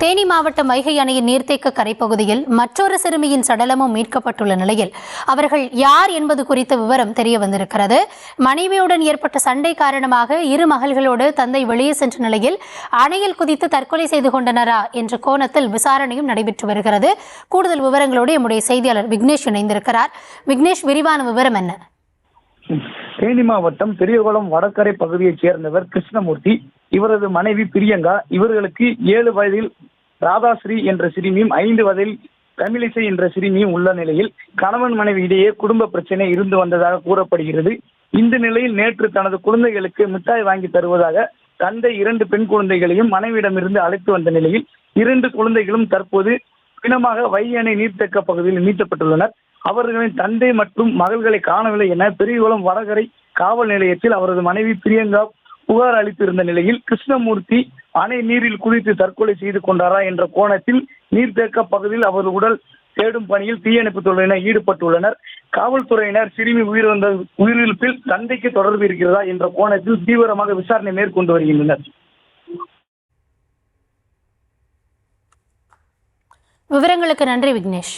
தேனி மாவட்டம் வைகை அணையின் நீர்த்தேக்க கரைப்பகுதியில் மற்றொரு சிறுமியின் சடலமும் மீட்கப்பட்டுள்ள நிலையில் அவர்கள் யார் என்பது குறித்த விவரம் தெரிய வந்திருக்கிறது. மனைவியுடன் ஏற்பட்ட சண்டை காரணமாக இரு மகள்களோடு தந்தை வெளியே சென்ற நிலையில் அணையில் குதித்து தற்கொலை செய்து கொண்டனரா என்ற கோணத்தில் விசாரணையும் நடைபெற்று வருகிறது. கூடுதல் விவரங்களோடு நம்முடைய செய்தியாளர் விக்னேஷ் இணைந்திருக்கிறார். விக்னேஷ், விரிவான விவரம் என்ன? தேனி மாவட்டம் பெரியகுளம் வடகரை பகுதியைச் சேர்ந்தவர் கிருஷ்ணமூர்த்தி. இவரது மனைவி பிரியங்கா. இவர்களுக்கு 7 வயதில் ராதாஸ்ரீ என்ற சிறுமியும் 5 வயதில் தமிழிசை என்ற சிறுமியும் உள்ள நிலையில் கணவன் மனைவி இடையே குடும்ப பிரச்சனை இருந்து வந்ததாக கூறப்படுகிறது. இந்த நிலையில் நேற்று தனது குழந்தைகளுக்கு மிட்டாய் வாங்கி தருவதாக தந்தை 2 பெண் குழந்தைகளையும் மனைவியிடமிருந்து அழைத்து வந்த நிலையில் 2 குழந்தைகளும் தற்போது பிணமாக வைகை அணை நீர்த்தேக்க பகுதியில் மீட்கப்பட்டுள்ளனர். அவர்களின் தந்தை மற்றும் மகள்களை காணவில்லை என பெரியகுளம் வடகரை காவல் நிலையத்தில் அவரது மனைவி பிரியங்கா புகார் அளித்திருந்த நிலையில் கிருஷ்ணமூர்த்தி அணை நீரில் குதித்து தற்கொலை செய்து கொண்டாரா என்ற கோணத்தில் நீர்த்தேக்க பகுதியில் அவர் உடல் தேடும் பணியில் தீயணைப்புத் துறையினர் ஈடுபட்டுள்ளனர். காவல்துறையினர் சிறுமி உயிரிழப்பில் தந்தைக்கு தொடர்பு இருக்கிறதா என்ற கோணத்தில் தீவிரமாக விசாரணை மேற்கொண்டு வருகின்றனர். விவரங்களுக்கு நன்றி விக்னேஷ்.